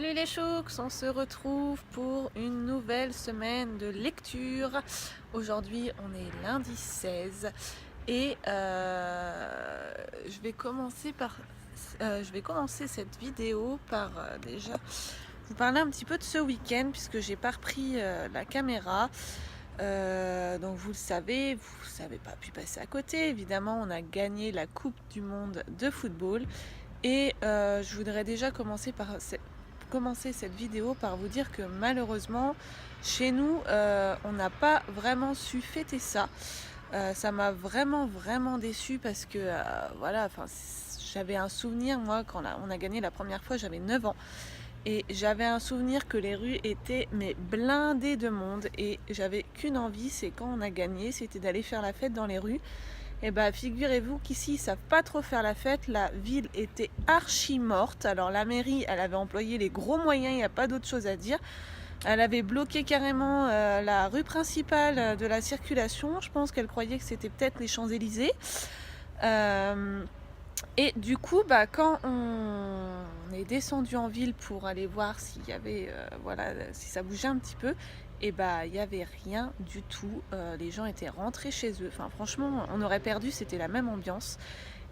Salut les chouks, on se retrouve pour une nouvelle semaine de lecture. Aujourd'hui on est lundi 16 et je vais commencer cette vidéo par déjà vous parler un petit peu de ce week-end puisque j'ai pas repris la caméra. Donc vous le savez, vous n'avez pas pu passer à côté. Évidemment on a gagné la Coupe du Monde de football. Et je voudrais déjà commencer cette vidéo par vous dire que malheureusement, chez nous, on n'a pas vraiment su fêter ça. Ça m'a vraiment déçue parce que voilà, j'avais un souvenir, moi, quand on a gagné la première fois, j'avais 9 ans. Et j'avais un souvenir que les rues étaient blindées de monde. Et j'avais qu'une envie, c'est quand on a gagné, c'était d'aller faire la fête dans les rues. Et bah figurez-vous qu'ici ils savent pas trop faire la fête, la ville était archi morte. Alors la mairie, elle avait employé les gros moyens, il n'y a pas d'autre chose à dire. Elle avait bloqué carrément la rue principale de la circulation. Je pense qu'elle croyait que c'était peut-être les Champs-Élysées. Et du coup, quand on est descendu en ville pour aller voir s'il y avait, si ça bougeait un petit peu, et il n'y avait rien du tout. Les gens étaient rentrés chez eux. Enfin, franchement, on aurait perdu, c'était la même ambiance.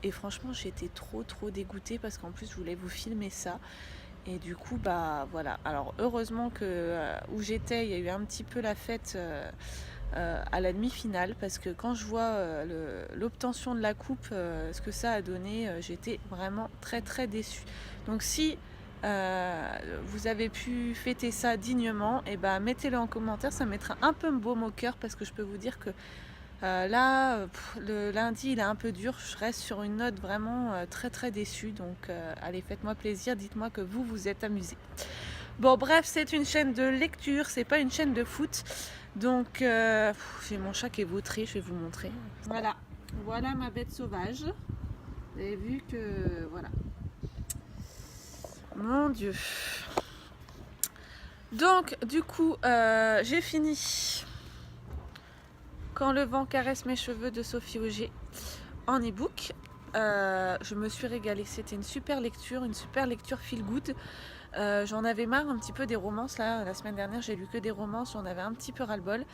Et franchement, j'étais trop dégoûtée parce qu'en plus, je voulais vous filmer ça. Et du coup, voilà. Alors, heureusement que où j'étais, il y a eu un petit peu la fête. À la demi-finale parce que quand je vois l'obtention de la coupe, ce que ça a donné, j'étais vraiment très déçue. Donc si vous avez pu fêter ça dignement, et mettez-le en commentaire, ça me mettra un peu baume au cœur parce que je peux vous dire que le lundi il est un peu dur, je reste sur une note vraiment très déçue. Donc allez, faites-moi plaisir, dites-moi que vous êtes amusés. Bon bref, c'est une chaîne de lecture, c'est pas une chaîne de foot. Donc j'ai mon chat qui est vautré, je vais vous montrer. Voilà ma bête sauvage. Vous avez vu que voilà. Mon Dieu. Donc du coup j'ai fini Quand le vent caresse mes cheveux de Sophie Auger en e-book. Je me suis régalée, c'était une super lecture feel good. J'en avais marre un petit peu des romances là. La semaine dernière j'ai lu que des romances, j'en avais un petit peu ras-le-bol.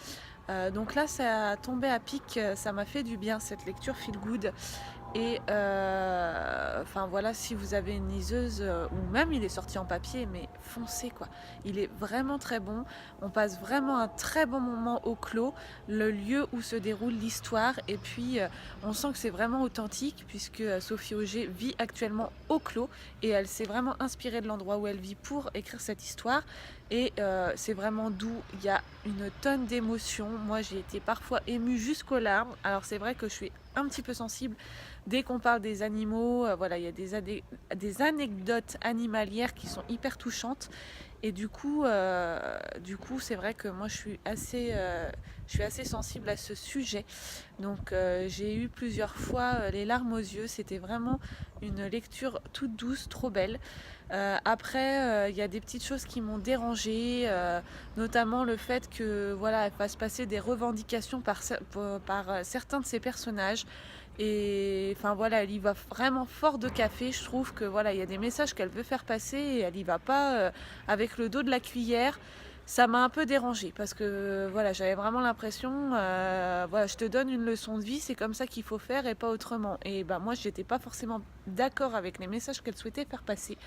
Donc là ça a tombé à pic, ça m'a fait du bien cette lecture feel good. Et voilà, si vous avez une liseuse, ou même il est sorti en papier, mais foncez quoi. Il est vraiment très bon. On passe vraiment un très bon moment au clos, le lieu où se déroule l'histoire. Et puis on sent que c'est vraiment authentique puisque Sophie Auger vit actuellement au clos et elle s'est vraiment inspirée de l'endroit où elle vit pour écrire cette histoire. Et c'est vraiment doux, il y a une tonne d'émotions. Moi j'ai été parfois émue jusqu'aux larmes. Alors c'est vrai que je suis un petit peu sensible dès qu'on parle des animaux. Voilà, il y a des anecdotes animalières qui sont hyper touchantes. Et du coup c'est vrai que moi je suis assez sensible à ce sujet. Donc j'ai eu plusieurs fois les larmes aux yeux. C'était vraiment une lecture toute douce, trop belle. Après, il y a des petites choses qui m'ont dérangée, notamment le fait que voilà, elle fasse passer des revendications par certains de ses personnages. Et enfin voilà, elle y va vraiment fort de café. Je trouve que voilà, il y a des messages qu'elle veut faire passer et elle y va pas avec le dos de la cuillère. Ça m'a un peu dérangée parce que voilà, j'avais vraiment l'impression, voilà, je te donne une leçon de vie, c'est comme ça qu'il faut faire et pas autrement. Et moi, j'étais pas forcément d'accord avec les messages qu'elle souhaitait faire passer.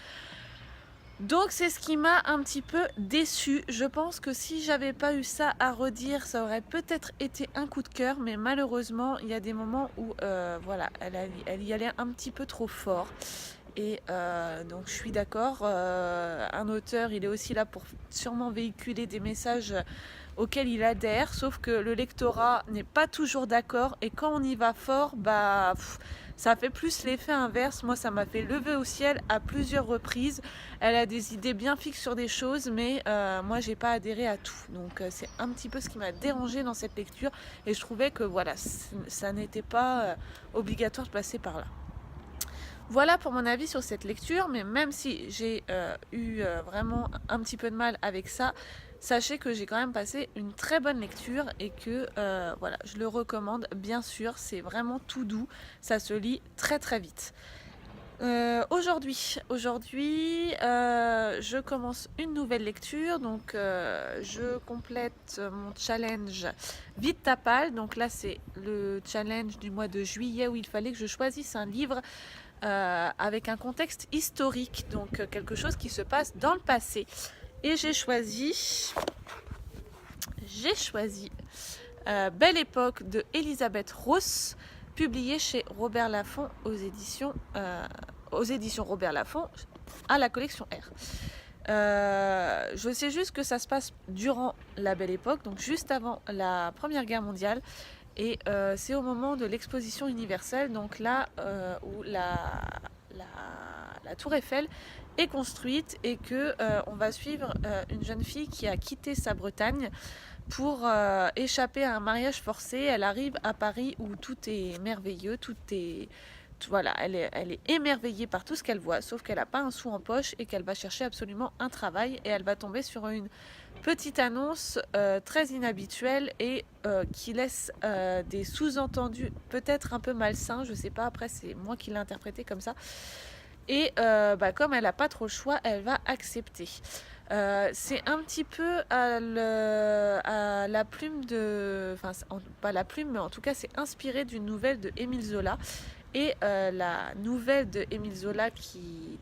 Donc c'est ce qui m'a un petit peu déçue. Je pense que si j'avais pas eu ça à redire, ça aurait peut-être été un coup de cœur, mais malheureusement, il y a des moments où voilà, elle y allait un petit peu trop fort. Et donc je suis d'accord, un auteur, il est aussi là pour sûrement véhiculer des messages auxquels il adhère, sauf que le lectorat n'est pas toujours d'accord, et quand on y va fort, ça fait plus l'effet inverse. Moi, ça m'a fait lever au ciel à plusieurs reprises. Elle a des idées bien fixes sur des choses, mais moi, j'ai pas adhéré à tout. Donc, c'est un petit peu ce qui m'a dérangé dans cette lecture, et je trouvais que voilà, ça n'était pas obligatoire de passer par là. Voilà pour mon avis sur cette lecture, mais même si j'ai eu vraiment un petit peu de mal avec ça, sachez que j'ai quand même passé une très bonne lecture et que voilà, je le recommande bien sûr, c'est vraiment tout doux, ça se lit très vite. Aujourd'hui, je commence une nouvelle lecture, donc je complète mon challenge Vite ta palle. Donc là, c'est le challenge du mois de juillet où il fallait que je choisisse un livre avec un contexte historique, donc quelque chose qui se passe dans le passé. Et j'ai choisi Belle Époque de Elisabeth Ross, publié chez Robert Laffont aux éditions Robert Laffont à la collection R. Je sais juste que ça se passe durant la Belle Époque, donc juste avant la Première Guerre mondiale, et c'est au moment de l'exposition universelle, donc là où la Tour Eiffel est construite et que on va suivre une jeune fille qui a quitté sa Bretagne pour échapper à un mariage forcé. Elle arrive à Paris où tout est merveilleux, voilà, elle est émerveillée par tout ce qu'elle voit, sauf qu'elle n'a pas un sou en poche et qu'elle va chercher absolument un travail, et elle va tomber sur une petite annonce très inhabituelle et qui laisse des sous-entendus peut-être un peu malsains, je sais pas, après c'est moi qui l'ai interprété comme ça. Et comme elle n'a pas trop le choix, elle va accepter. C'est un petit peu à la plume de... Enfin, pas la plume, mais en tout cas, c'est inspiré d'une nouvelle de Émile Zola. Et la nouvelle de Émile Zola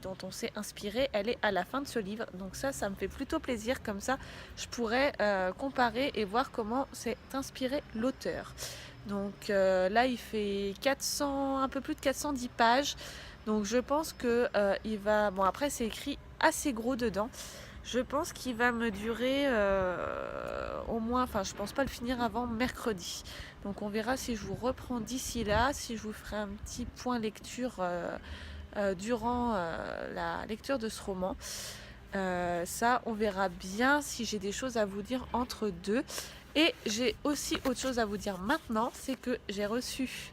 dont on s'est inspiré, elle est à la fin de ce livre. Donc ça me fait plutôt plaisir. Comme ça, je pourrais comparer et voir comment s'est inspiré l'auteur. Donc là, il fait un peu plus de 410 pages. Donc je pense que il va... Bon, après, c'est écrit assez gros dedans. Je pense qu'il va me durer au moins... Enfin, je pense pas le finir avant mercredi. Donc on verra si je vous reprends d'ici là, si je vous ferai un petit point lecture durant la lecture de ce roman. Ça, on verra bien si j'ai des choses à vous dire entre deux. Et j'ai aussi autre chose à vous dire maintenant, c'est que j'ai reçu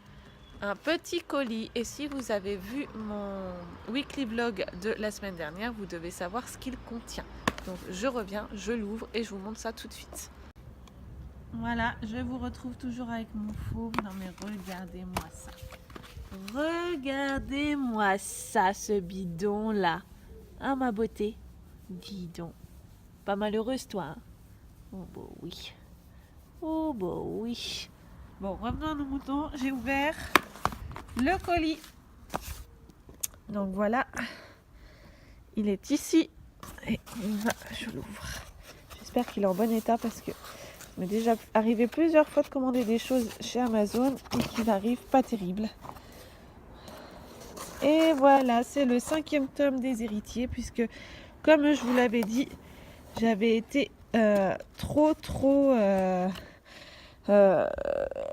un petit colis, et si vous avez vu mon weekly vlog de la semaine dernière, vous devez savoir ce qu'il contient. Donc je reviens, je l'ouvre et je vous montre ça tout de suite. Voilà, je vous retrouve toujours avec mon fauve. Non mais regardez-moi ça. Regardez-moi ça, ce bidon là. Ah, ma beauté. Dis donc. Pas malheureuse toi, hein? Oh bah oui. Oh bah oui. Bon, revenons à nos moutons. J'ai ouvert le colis. Donc voilà. Il est ici. Et je l'ouvre. J'espère qu'il est en bon état parce que il m'est déjà arrivé plusieurs fois de commander des choses chez Amazon et qu'il n'arrive pas terrible. Et voilà, c'est le 5e tome des Héritiers, puisque comme je vous l'avais dit, j'avais été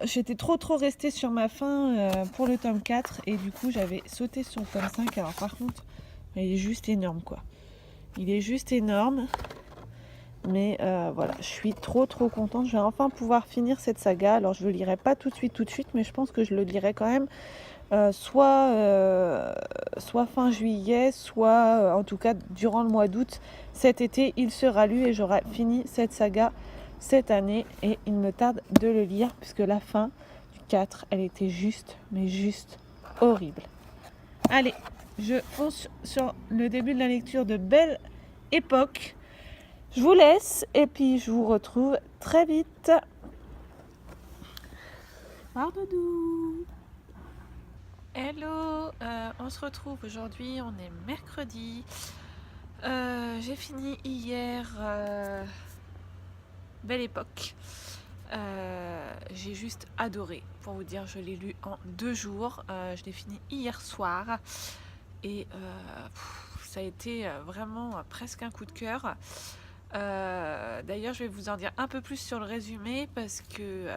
j'étais trop restée sur ma faim pour le tome 4, et du coup j'avais sauté sur le tome 5. Alors par contre, il est juste énorme quoi. Il est juste énorme. Mais voilà, je suis trop contente. Je vais enfin pouvoir finir cette saga. Alors je ne le lirai pas tout de suite, mais je pense que je le lirai quand même soit fin juillet, soit en tout cas durant le mois d'août. Cet été, il sera lu et j'aurai fini cette saga cette année. Et il me tarde de le lire puisque la fin du 4, elle était juste horrible. Allez, je fonce sur le début de la lecture de Belle Époque. Je vous laisse et puis je vous retrouve très vite. Doudou. Hello, on se retrouve aujourd'hui, on est mercredi. J'ai fini hier Belle Époque. J'ai juste adoré, pour vous dire, je l'ai lu en 2 jours. Je l'ai fini hier soir et ça a été vraiment presque un coup de cœur. D'ailleurs, je vais vous en dire un peu plus sur le résumé parce que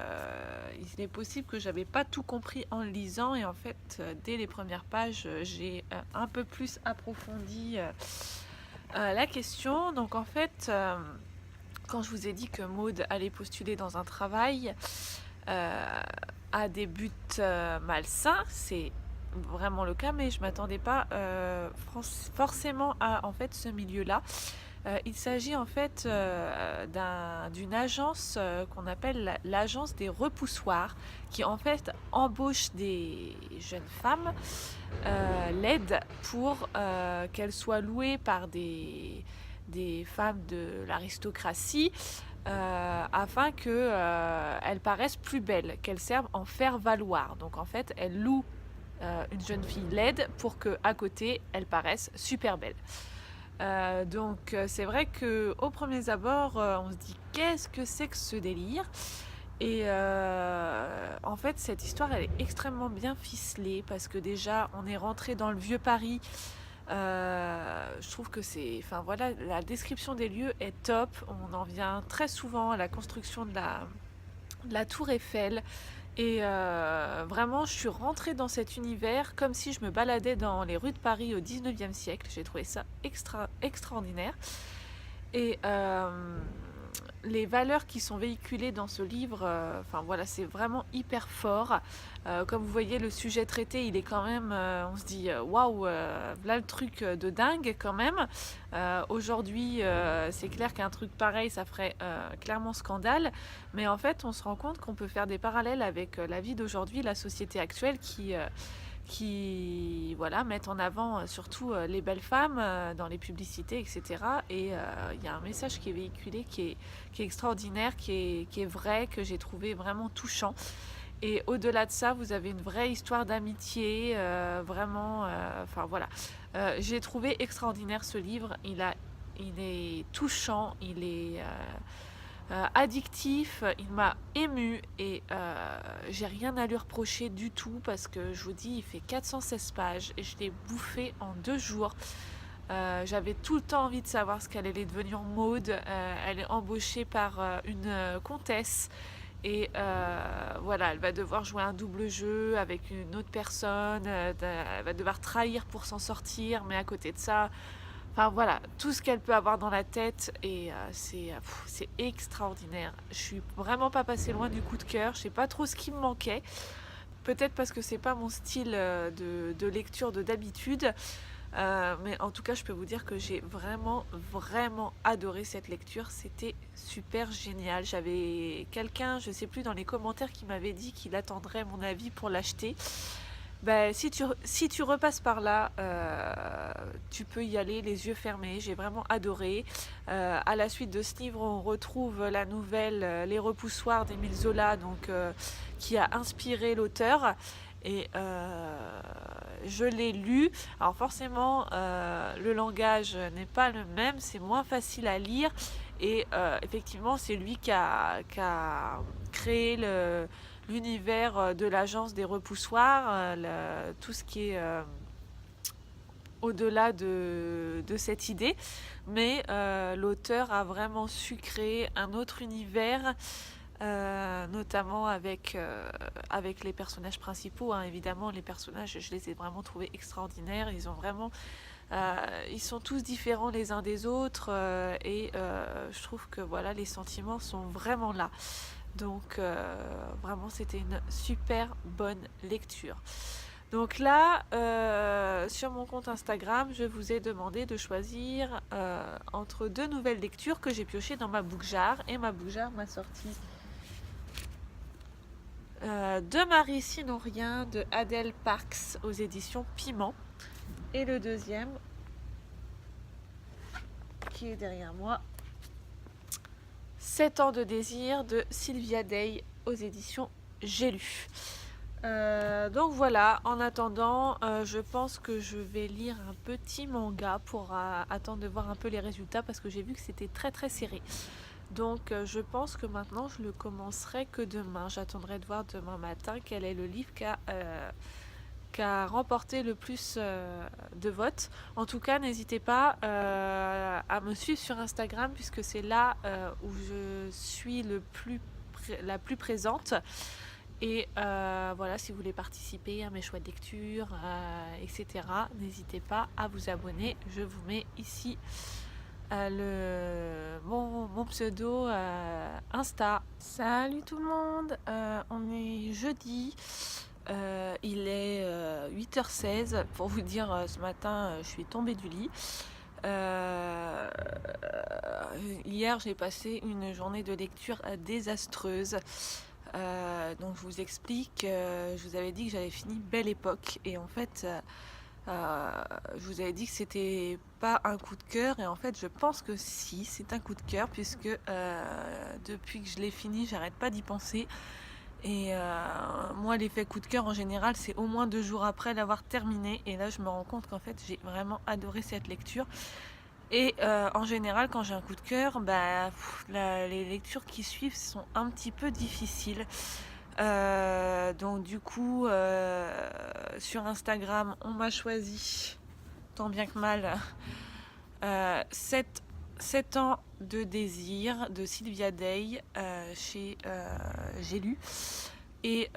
il est possible que j'avais pas tout compris en le lisant, et en fait, dès les premières pages, j'ai un peu plus approfondi la question. Donc en fait, quand je vous ai dit que Maud allait postuler dans un travail à des buts malsains, c'est vraiment le cas, mais je m'attendais pas forcément à en fait ce milieu-là. Il s'agit en fait d'une agence qu'on appelle l'agence des repoussoirs, qui en fait embauche des jeunes femmes, l'aide pour qu'elles soient louées par des femmes de l'aristocratie, afin qu'elles paraissent plus belles, qu'elles servent en faire valoir. Donc en fait, elles louent une jeune fille laide pour qu'à côté, elle paraisse super belle. Donc c'est vrai qu'au premier abord, on se dit qu'est-ce que c'est que ce délire? Et en fait, cette histoire, elle est extrêmement bien ficelée parce que déjà, on est rentré dans le vieux Paris. Je trouve que enfin voilà, la description des lieux est top. On en vient très souvent à la construction de la Tour Eiffel. Et vraiment, je suis rentrée dans cet univers comme si je me baladais dans les rues de Paris au 19e siècle. J'ai trouvé ça extraordinaire. Et les valeurs qui sont véhiculées dans ce livre, enfin voilà, c'est vraiment hyper fort. Comme vous voyez, le sujet traité, il est quand même, on se dit waouh, là le truc de dingue quand même. Aujourd'hui, c'est clair qu'un truc pareil, ça ferait clairement scandale, mais en fait, on se rend compte qu'on peut faire des parallèles avec la vie d'aujourd'hui, la société actuelle qui voilà, mettent en avant surtout les belles femmes dans les publicités, etc. Et il y a un message qui est véhiculé qui est extraordinaire, qui est vrai, que j'ai trouvé vraiment touchant. Et au-delà de ça, vous avez une vraie histoire d'amitié, vraiment, enfin voilà. J'ai trouvé extraordinaire ce livre, il est touchant, il est addictif, il m'a ému et j'ai rien à lui reprocher du tout parce que je vous dis, il fait 416 pages et je l'ai bouffé en 2 jours. J'avais tout le temps envie de savoir ce qu'elle allait devenir Maud. Elle est embauchée par une comtesse et voilà, elle va devoir jouer un double jeu avec une autre personne, elle va devoir trahir pour s'en sortir, mais à côté de ça, enfin voilà, tout ce qu'elle peut avoir dans la tête et c'est extraordinaire. Je suis vraiment pas passée loin du coup de cœur, je sais pas trop ce qui me manquait. Peut-être parce que c'est pas mon style de lecture d'habitude. Mais en tout cas, je peux vous dire que j'ai vraiment adoré cette lecture. C'était super génial. J'avais quelqu'un, je sais plus, dans les commentaires qui m'avait dit qu'il attendrait mon avis pour l'acheter. Ben, si tu repasses par là, tu peux y aller les yeux fermés. J'ai vraiment adoré. À la suite de ce livre, on retrouve la nouvelle Les Repoussoirs d'Émile Zola, donc, qui a inspiré l'auteur. Et je l'ai lu. Alors forcément, le langage n'est pas le même, c'est moins facile à lire. Et effectivement, c'est lui qui a créé l'univers de l'agence des repoussoirs, tout ce qui est au-delà de cette idée. Mais l'auteur a vraiment su créer un autre univers, notamment avec les personnages principaux, hein. Évidemment, les personnages, je les ai vraiment trouvés extraordinaires. Ils sont tous différents les uns des autres, et je trouve que voilà, les sentiments sont vraiment là. Donc vraiment, c'était une super bonne lecture. Donc là, sur mon compte Instagram, je vous ai demandé de choisir entre 2 nouvelles lectures que j'ai piochées dans ma bookjar. Et ma bookjar m'a sorti De Marie sinon rien de Adèle Parks aux éditions Piment. Et le deuxième, qui est derrière moi, 7 ans de désir de Sylvia Day aux éditions J'ai lu. Donc voilà, en attendant, je pense que je vais lire un petit manga pour attendre de voir un peu les résultats parce que j'ai vu que c'était très serré. Donc je pense que maintenant je le commencerai que demain. J'attendrai de voir demain matin quel est le livre qui a remporté le plus de votes. En tout cas, n'hésitez pas à me suivre sur Instagram puisque c'est là où je suis la plus présente. Et voilà, si vous voulez participer à mes choix de lecture, etc., n'hésitez pas à vous abonner. Je vous mets ici mon pseudo Insta. Salut tout le monde, on est jeudi. Il est 8h16. Pour vous dire, ce matin, je suis tombée du lit. Euh, Hier, j'ai passé une journée de lecture désastreuse. Donc je vous explique, je vous avais dit que j'avais fini Belle Époque et en fait je vous avais dit que c'était pas un coup de cœur et en fait je pense que si, c'est un coup de cœur puisque depuis que je l'ai fini j'arrête pas d'y penser et moi l'effet coup de cœur en général c'est au moins 2 jours après l'avoir terminé et là je me rends compte qu'en fait j'ai vraiment adoré cette lecture. Et en général, quand j'ai un coup de cœur, les lectures qui suivent sont un petit peu difficiles. Donc du coup, sur Instagram, on m'a choisi, tant bien que mal, 7 ans de désir de Sylvia Day chez J'ai lu. Et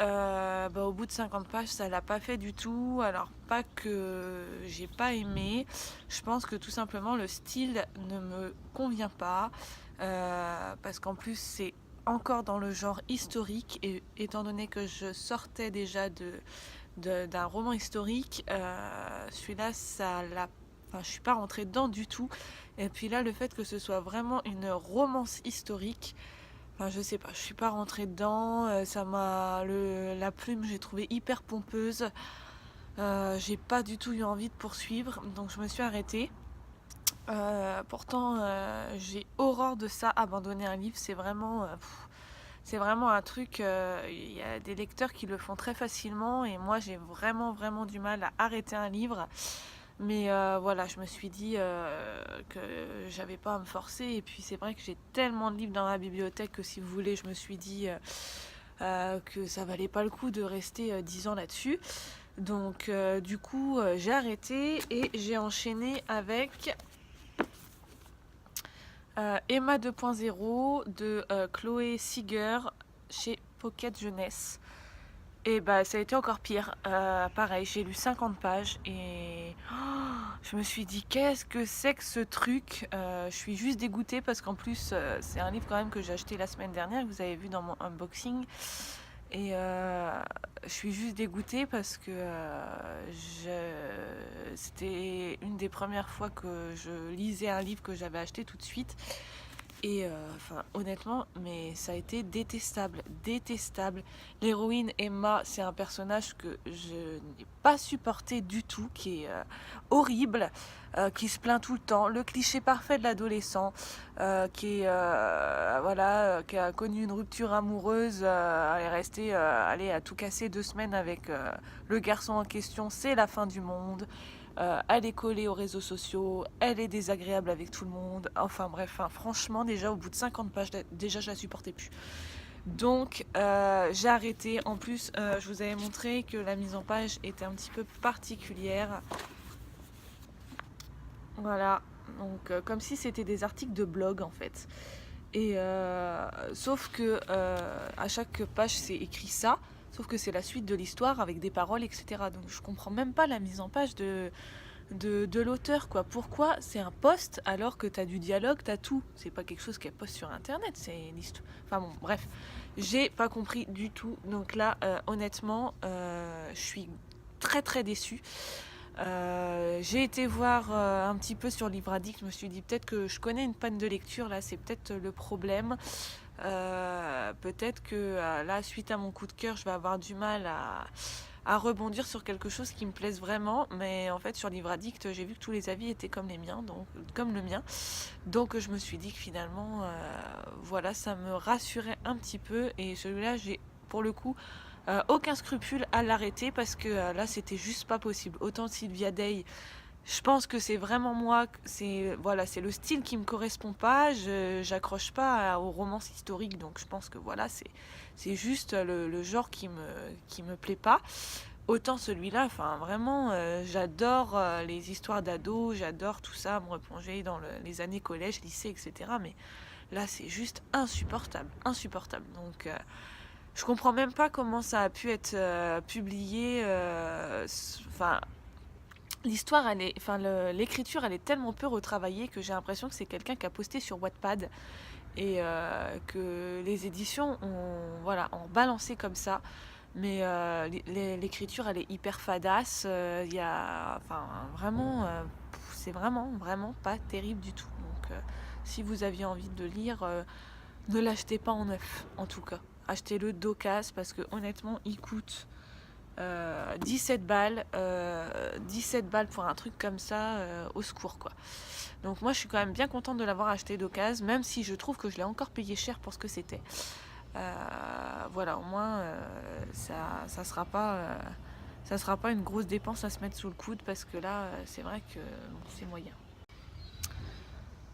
au bout de 50 pages, ça l'a pas fait du tout. Alors, pas que j'ai pas aimé, je pense que tout simplement le style ne me convient pas. Parce qu'en plus, c'est encore dans le genre historique. Et étant donné que je sortais déjà d'un roman historique, celui-là, enfin, je suis pas rentrée dedans du tout. Et puis là, le fait que ce soit vraiment une romance historique, enfin, je sais pas, je suis pas rentrée dedans. La plume, j'ai trouvé hyper pompeuse. J'ai pas du tout eu envie de poursuivre, donc je me suis arrêtée. Pourtant, j'ai horreur de ça. Abandonner un livre, c'est vraiment un truc. Il y a des lecteurs qui le font très facilement, et moi, j'ai vraiment, vraiment du mal à arrêter un livre. Mais voilà, je me suis dit que j'avais pas à me forcer. Et puis c'est vrai que j'ai tellement de livres dans ma bibliothèque que si vous voulez, je me suis dit que ça valait pas le coup de rester 10 ans là-dessus. Donc du coup, j'ai arrêté et j'ai enchaîné avec Emma 2.0 de Chloé Seeger chez Pocket Jeunesse. Et ça a été encore pire. Pareil, j'ai lu 50 pages et je me suis dit qu'est-ce que c'est que ce truc. Je suis juste dégoûtée parce qu'en plus c'est un livre quand même que j'ai acheté la semaine dernière, que vous avez vu dans mon unboxing. Et je suis juste dégoûtée parce que c'était une des premières fois que je lisais un livre que j'avais acheté tout de suite. Et honnêtement, mais ça a été détestable, détestable. L'héroïne Emma, c'est un personnage que je n'ai pas supporté du tout, qui est horrible, qui se plaint tout le temps, le cliché parfait de l'adolescent, qui a connu une rupture amoureuse, elle est restée, allez, à tout casser 2 semaines avec le garçon en question, c'est la fin du monde. Elle est collée aux réseaux sociaux, elle est désagréable avec tout le monde. Enfin bref, franchement, déjà au bout de 50 pages, déjà je la supportais plus. Donc j'ai arrêté. En plus, je vous avais montré que la mise en page était un petit peu particulière. Voilà, donc comme si c'était des articles de blog en fait. Et sauf que à chaque page c'est écrit ça, sauf que c'est la suite de l'histoire avec des paroles, etc. Donc je comprends même pas la mise en page de l'auteur, quoi. Pourquoi c'est un post alors que t'as du dialogue, t'as tout. C'est pas quelque chose qu'elle poste sur internet, c'est une histoire. Enfin bon, bref, j'ai pas compris du tout. Donc là, honnêtement, je suis très très déçue. J'ai été voir un petit peu sur Livre Addict. Je me suis dit peut-être que je connais une panne de lecture, là c'est peut-être le problème. Peut-être que là, suite à mon coup de cœur, je vais avoir du mal à rebondir sur quelque chose qui me plaise vraiment. Mais en fait, sur Livre Addict, j'ai vu que tous les avis étaient comme les miens, donc comme le mien. Donc je me suis dit que finalement, voilà, ça me rassurait un petit peu. Et celui-là, j'ai pour le coup aucun scrupule à l'arrêter parce que là, c'était juste pas possible. Autant Sylvia Day, je pense que c'est vraiment moi, c'est le style qui me correspond pas, j'accroche pas aux romances historiques, donc je pense que voilà, c'est juste le genre qui me plaît pas. Autant celui-là, enfin vraiment, j'adore les histoires d'ados, j'adore tout ça, me replonger dans les années collège, lycée, etc. Mais là, c'est juste insupportable, insupportable. Donc, je comprends même pas comment ça a pu être publié. Enfin, l'histoire, l'écriture, elle est tellement peu retravaillée que j'ai l'impression que c'est quelqu'un qui a posté sur Wattpad et que les éditions ont balancé comme ça. Mais l'écriture, elle est hyper fadasse. Il y a, enfin, vraiment, c'est vraiment pas terrible du tout. Donc si vous aviez envie de le lire, ne l'achetez pas en neuf en tout cas. Achetez-le d'occasion parce que honnêtement il coûte 17 balles. 17 balles pour un truc comme ça, au secours quoi. Donc moi je suis quand même bien contente de l'avoir acheté d'occasion, même si je trouve que je l'ai encore payé cher pour ce que c'était. Voilà, au moins ça sera pas une grosse dépense à se mettre sous le coude parce que là c'est vrai que c'est moyen.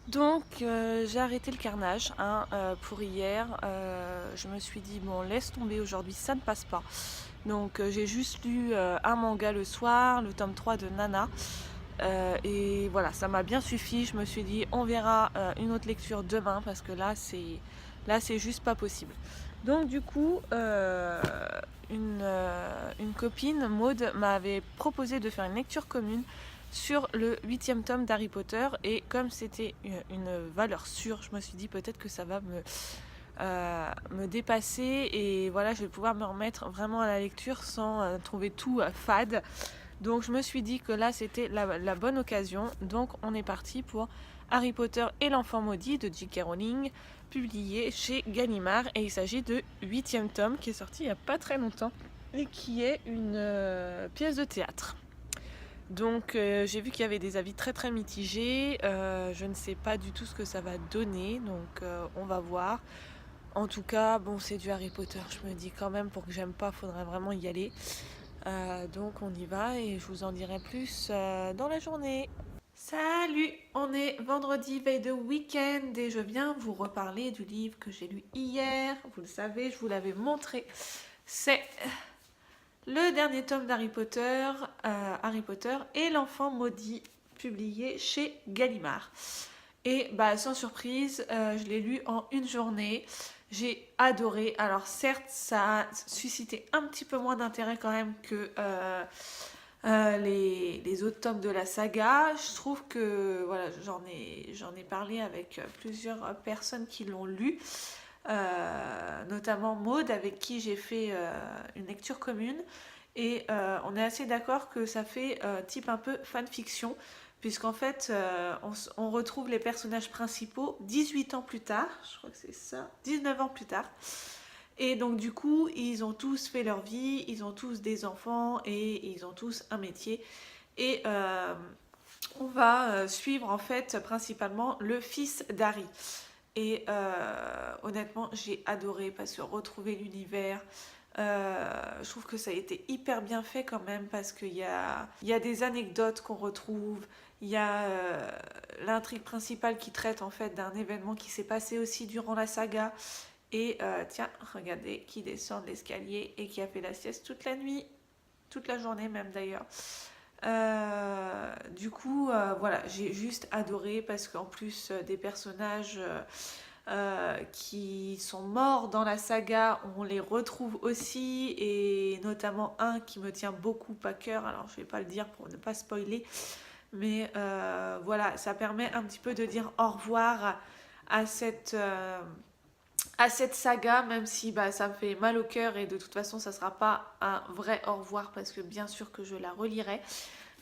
Donc j'ai arrêté le carnage pour hier. Je me suis dit bon, laisse tomber, aujourd'hui ça ne passe pas. Donc j'ai juste lu un manga le soir, le tome 3 de Nana. Et voilà, ça m'a bien suffi. Je me suis dit on verra une autre lecture demain parce que là c'est juste pas possible. Donc du coup une copine, Maude, m'avait proposé de faire une lecture commune sur le 8e tome d'Harry Potter, et comme c'était une valeur sûre, je me suis dit peut-être que ça va me dépasser, et voilà, je vais pouvoir me remettre vraiment à la lecture sans trouver tout fade. Donc je me suis dit que là c'était la bonne occasion. Donc on est parti pour Harry Potter et l'enfant maudit de J.K. Rowling, publié chez Gallimard, et il s'agit de 8e tome qui est sorti il n'y a pas très longtemps et qui est une pièce de théâtre. Donc j'ai vu qu'il y avait des avis très très mitigés. Je ne sais pas du tout ce que ça va donner, donc on va voir. En tout cas, bon, c'est du Harry Potter. Je me dis quand même, pour que j'aime pas, faudrait vraiment y aller. Donc on y va et je vous en dirai plus dans la journée. Salut, on est vendredi, veille de week-end, et je viens vous reparler du livre que j'ai lu hier. Vous le savez, je vous l'avais montré. C'est le dernier tome d'Harry Potter, Harry Potter et l'enfant maudit, publié chez Gallimard. Et bah, sans surprise, je l'ai lu en une journée. J'ai adoré. Alors certes, ça a suscité un petit peu moins d'intérêt quand même que les autres tomes de la saga. Je trouve que voilà, j'en ai parlé avec plusieurs personnes qui l'ont lu. Notamment Maude, avec qui j'ai fait une lecture commune, et on est assez d'accord que ça fait type un peu fanfiction, puisqu'en fait on retrouve les personnages principaux 18 ans plus tard, je crois que c'est ça, 19 ans plus tard, et donc du coup ils ont tous fait leur vie, ils ont tous des enfants et ils ont tous un métier, et on va suivre en fait principalement le fils d'Harry. Et honnêtement, j'ai adoré parce que retrouver l'univers, je trouve que ça a été hyper bien fait quand même, parce qu'il y a des anecdotes qu'on retrouve, il y a l'intrigue principale qui traite en fait d'un événement qui s'est passé aussi durant la saga. Et tiens, regardez, qui descend de l'escalier et qui a fait la sieste toute la nuit, toute la journée même d'ailleurs. Du coup, voilà, j'ai juste adoré parce qu'en plus des personnages qui sont morts dans la saga, on les retrouve aussi, et notamment un qui me tient beaucoup à cœur. Alors je vais pas le dire pour ne pas spoiler, mais voilà, ça permet un petit peu de dire au revoir à cette saga, même si bah, ça me fait mal au cœur, et de toute façon ça sera pas un vrai au revoir parce que bien sûr que je la relirai,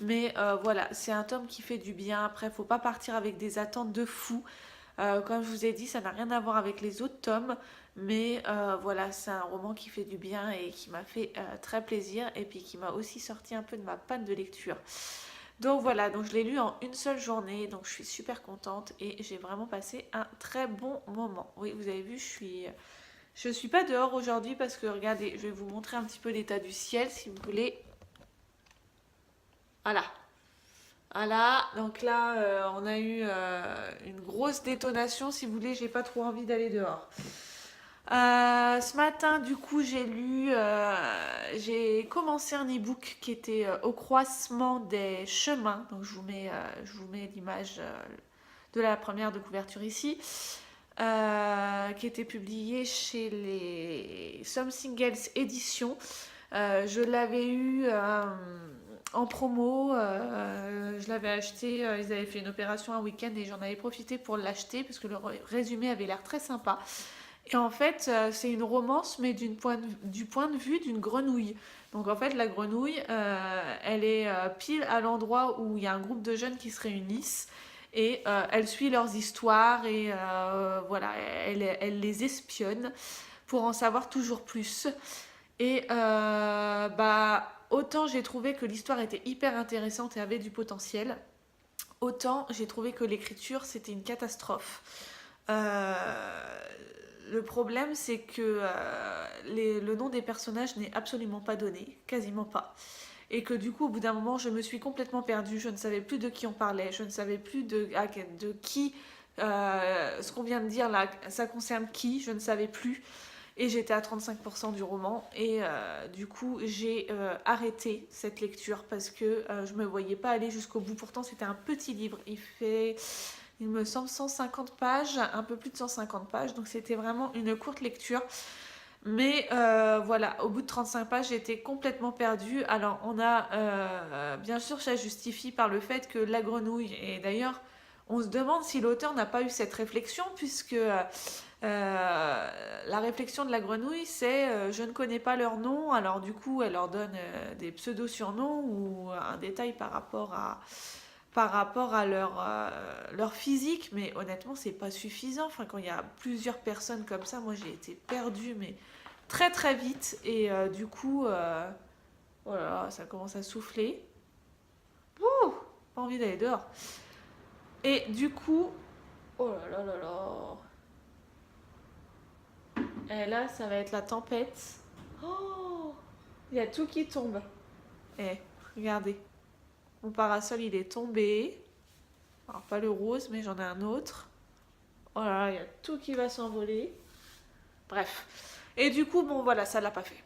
mais voilà, c'est un tome qui fait du bien. Après, faut pas partir avec des attentes de fou. Comme je vous ai dit, ça n'a rien à voir avec les autres tomes, mais voilà, c'est un roman qui fait du bien et qui m'a fait très plaisir, et puis qui m'a aussi sorti un peu de ma panne de lecture. Donc voilà, donc je l'ai lu en une seule journée, donc je suis super contente et j'ai vraiment passé un très bon moment. Oui, vous avez vu, je suis pas dehors aujourd'hui parce que regardez, je vais vous montrer un petit peu l'état du ciel si vous voulez. Voilà. Voilà, donc là on a eu une grosse détonation, si vous voulez, j'ai pas trop envie d'aller dehors. Ce matin, du coup, j'ai commencé un e-book qui était au croisement des chemins. Donc je vous mets l'image de la première de couverture ici, qui était publié chez les Something Else Éditions. Je l'avais eu en promo, je l'avais acheté, ils avaient fait une opération un week-end et j'en avais profité pour l'acheter parce que le résumé avait l'air très sympa. Et en fait, c'est une romance, mais du point de vue d'une grenouille. Donc en fait, la grenouille, elle est pile à l'endroit où il y a un groupe de jeunes qui se réunissent. Et elle suit leurs histoires et voilà, elle les espionne pour en savoir toujours plus. Et bah, autant j'ai trouvé que l'histoire était hyper intéressante et avait du potentiel, autant j'ai trouvé que l'écriture c'était une catastrophe. Le problème, c'est que le nom des personnages n'est absolument pas donné, quasiment pas. Et que du coup, au bout d'un moment, je me suis complètement perdue. Je ne savais plus de qui on parlait. Je ne savais plus de qui. Ce qu'on vient de dire là, ça concerne qui. Je ne savais plus. Et j'étais à 35% du roman. Et du coup, j'ai arrêté cette lecture parce que je ne me voyais pas aller jusqu'au bout. Pourtant, c'était un petit livre. Il me semble 150 pages, un peu plus de 150 pages, donc c'était vraiment une courte lecture. Mais voilà, au bout de 35 pages, j'étais complètement perdue. Alors on a, bien sûr, ça justifie par le fait que la grenouille, et d'ailleurs, on se demande si l'auteur n'a pas eu cette réflexion, puisque la réflexion de la grenouille, c'est je ne connais pas leur nom, alors du coup, elle leur donne des pseudo-surnoms ou un détail par rapport à leur physique, mais honnêtement, c'est pas suffisant. Enfin, quand il y a plusieurs personnes comme ça, moi j'ai été perdue, mais très très vite. Et du coup, oh là là, ça commence à souffler. Ouh, pas envie d'aller dehors. Et du coup, oh là là là là. Et là, ça va être la tempête. Oh, il y a tout qui tombe. Eh, regardez. Mon parasol, il est tombé. Alors, pas le rose, mais j'en ai un autre. Oh là là, il y a tout qui va s'envoler. Bref. Et du coup, bon, voilà, ça l'a pas fait.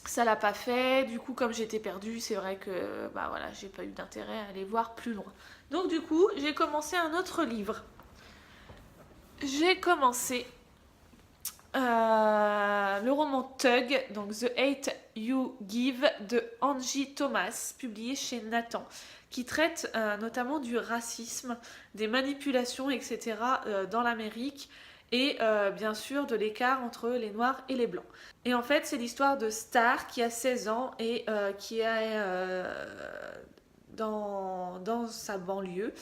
Ça l'a pas fait. Du coup, comme j'étais perdue, c'est vrai que, bah voilà, j'ai pas eu d'intérêt à aller voir plus loin. Donc, du coup, j'ai commencé un autre livre. J'ai commencé le roman Tug, donc The Hate You Give de Angie Thomas, publié chez Nathan, qui traite notamment du racisme, des manipulations, etc. Dans l'Amérique et bien sûr de l'écart entre les noirs et les blancs. Et en fait, c'est l'histoire de Star qui a 16 ans et qui est dans sa banlieue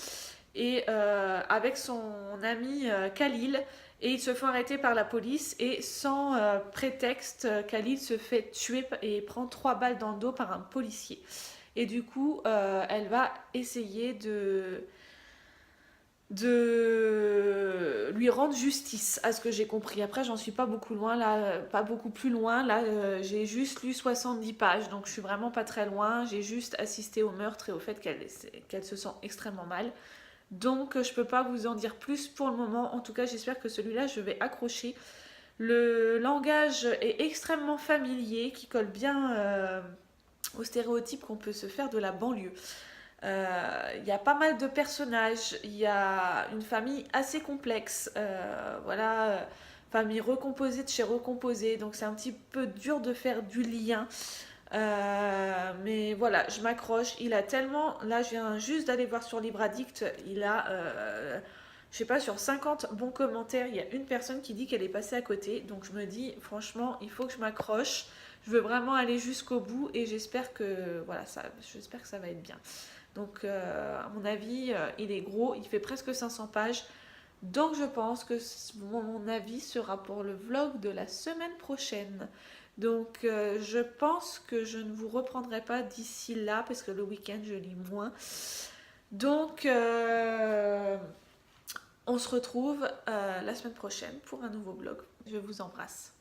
et avec son ami Khalil, et ils se font arrêter par la police et sans prétexte, Khalil se fait tuer et prend 3 balles dans le dos par un policier. Et du coup, elle va essayer de lui rendre justice, à ce que j'ai compris. Après, j'en suis pas beaucoup loin là, pas beaucoup plus loin là. J'ai juste lu 70 pages, donc je suis vraiment pas très loin. J'ai juste assisté au meurtre et au fait qu'elle se sent extrêmement mal. Donc je peux pas vous en dire plus pour le moment. En tout cas, j'espère que celui-là, je vais accrocher. Le langage est extrêmement familier, qui colle bien aux stéréotypes qu'on peut se faire de la banlieue. Il y a pas mal de personnages, il y a une famille assez complexe, voilà, famille recomposée de chez recomposée, donc c'est un petit peu dur de faire du lien. Mais voilà, je m'accroche. Il a tellement. Là, je viens juste d'aller voir sur Libre Addict. Il a, je sais pas, sur 50 bons commentaires, il y a une personne qui dit qu'elle est passée à côté. Donc je me dis, franchement, il faut que je m'accroche. Je veux vraiment aller jusqu'au bout et j'espère que, voilà, j'espère que ça va être bien. Donc, à mon avis, il est gros. Il fait presque 500 pages. Donc, je pense que mon avis sera pour le vlog de la semaine prochaine. Donc je pense que je ne vous reprendrai pas d'ici là parce que le week-end je lis moins. Donc on se retrouve la semaine prochaine pour un nouveau vlog. Je vous embrasse.